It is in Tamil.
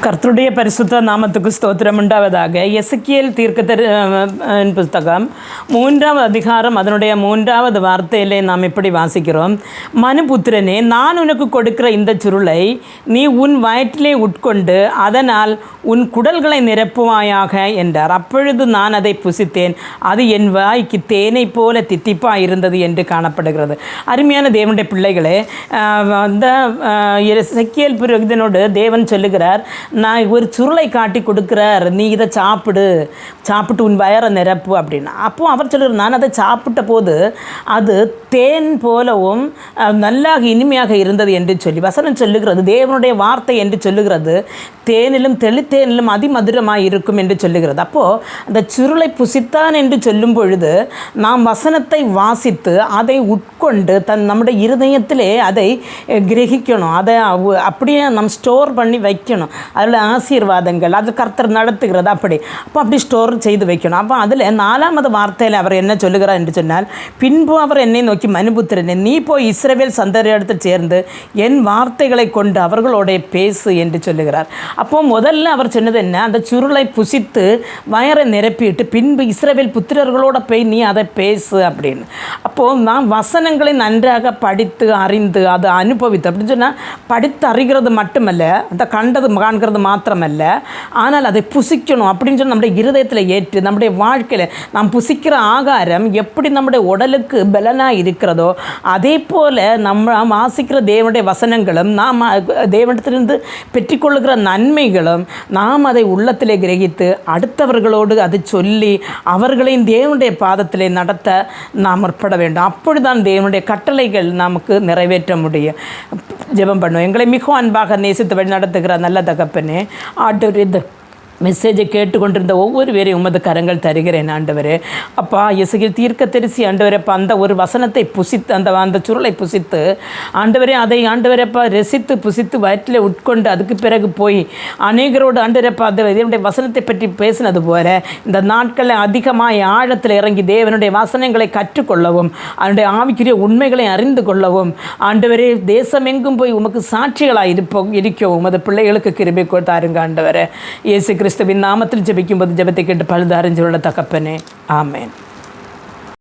கர்த்தருடைய பரிசுத்த நாமத்துக்கு ஸ்தோத்திரம் உண்டாவதாக. எசேக்கியேல் தீர்க்கதரிசி புத்தகம் 3வது அதிகாரம் அதனுடைய 3வது வார்த்தையிலே நாம் இப்படி வாசிக்கிறோம். மனுபுத்திரனே, நான் உனக்கு கொடுக்கிற இந்த சுருளை நீ உன் வயிற்றிலே உட்கொண்டு அதனால் உன் குடல்களை நிரப்புவாயாக என்றார். அப்பொழுது நான் அதை புசித்தேன், அது என் வாய்க்கு தேனை போல தித்திப்பாக இருந்தது என்று காணப்படுகிறது. அருமையான தேவனுடைய பிள்ளைகளே, அந்த எசேக்கியேல் புரோகிதனோடு தேவன் சொல்லுகிறார், நான் ஒரு சுருளை காட்டி கொடுக்குறார், நீ இதை சாப்பிட்டு உன் வயரை நிரப்பு அப்படின்னா. அப்போ அவர் சொல்லுறார், நான் அதை சாப்பிட்ட போது அது தேன் போலவும் நல்லா இனிமையாக இருந்தது என்று சொல்லி வசனம் சொல்லுகிறது. தேவனுடைய வார்த்தை என்று சொல்லுகிறது, தேனிலும் தெளித்தேனிலும் அதிமதுரமாக இருக்கும் என்று சொல்லுகிறது. அப்போது அந்த சுருளை புசித்தான் என்று சொல்லும் பொழுது நாம் வசனத்தை வாசித்து அதை உட்கொண்டு நம்முடைய இருதயத்திலே அதை கிரகிக்கணும், அதை அப்படியே நம்ம ஸ்டோர் பண்ணி வைக்கணும். அதில் ஆசீர்வாதங்கள் அது கர்த்தர் நடத்துகிறது. அப்படி ஸ்டோர் செய்து வைக்கணும். அப்போ அதில் 4வது வார்த்தையில் அவர் என்ன சொல்லுகிறார் என்று சொன்னால், பின்பு அவர் என்னை நோக்கி, மனுபுத்திரனே, நீ போய் இஸ்ரவேல் சந்ததியிடத்தில் சேர்ந்து என் வார்த்தைகளை கொண்டு அவர்களோட பேசு என்று சொல்லுகிறார். அப்போது முதல்ல அவர் சொன்னது என்ன, அந்த சுருளை புசித்து வயரை நிரப்பிட்டு பின்பு இஸ்ரவேல் புத்திரர்களோட போய் நீ அதை பேசு அப்படின்னு. அப்போது நான் வசனங்களை நன்றாக படித்து அறிந்து அதை அனுபவித்து அப்படின்னு சொன்னால், படித்து அறிகிறது மட்டுமல்ல, அந்த கண்டது காண்கிறது மாத்திரமல்ல, ஆனால் அதை புசிக்கணும் அப்படின்னு சொல்லி நம்முடைய இருதயத்தில் ஏற்று நம்முடைய வாழ்க்கையில் நாம் புசிக்கிற ஆகாரம் எப்படி நம்முடைய உடலுக்கு பலனாக இருக்கிறதோ அதே போல் நம்ம வாசிக்கிற தேவனுடைய வசனங்களும் நாம் தேவனிடத்திலிருந்து பெற்றுக்கொள்ளுகிற நன்மைகளும் நாம் அதை உள்ளத்திலே கிரகித்து அடுத்தவர்களோடு அதை சொல்லி அவர்களையும் தேவனுடைய பாதத்திலே நடத்த நாம் முற்பட வேண்டும். அப்படிதான் தேவனுடைய கட்டளைகள் நமக்கு நிறைவேற்ற முடியும். ஜெபம் பண்ணுவோம். எங்களை மிகவும் அன்பாக நேசித்து வழி நடத்துகிற நல்ல தகப்பனே, ஆண்டவரே, இந்த மெசேஜை கேட்டுக்கொண்டிருந்த ஒவ்வொரு பேரையும் உமது கரங்கள் தருகிறேன் ஆண்டவரே. அப்பா, எசேக்கியேல் தீர்க்கதரிசி ஆண்டவரே, அப்பா அந்த ஒரு வசனத்தை புசித்து அந்த சுருளை புசித்து ஆண்டவரே அதை ஆண்டவரப்பா ரசித்து புசித்து வயிற்றில் உட்கொண்டு அதுக்கு பிறகு போய் அநேகரோடு ஆண்டவரப்பா தேவனுடைய வசனத்தை பற்றி பேசினது போல இந்த நாட்களில் அதிகமாக ஆழத்தில் இறங்கி தேவனுடைய வசனங்களை கற்றுக்கொள்ளவும் அதனுடைய ஆவிக்குரிய உண்மைகளை அறிந்து கொள்ளவும் ஆண்டவரே தேசமெங்கும் போய் உமக்கு சாட்சிகளாக இருக்கவும் உமது பிள்ளைகளுக்கு கிருபை தாருங்க ஆண்டவரே. இயேசு கிறிஸ்துவின் நாமத்தில் ஜெபிக்கும்போது ஜெபத்தை கேட்டு பழுதாரஞ்சு உள்ள தகப்பனே, ஆமேன்.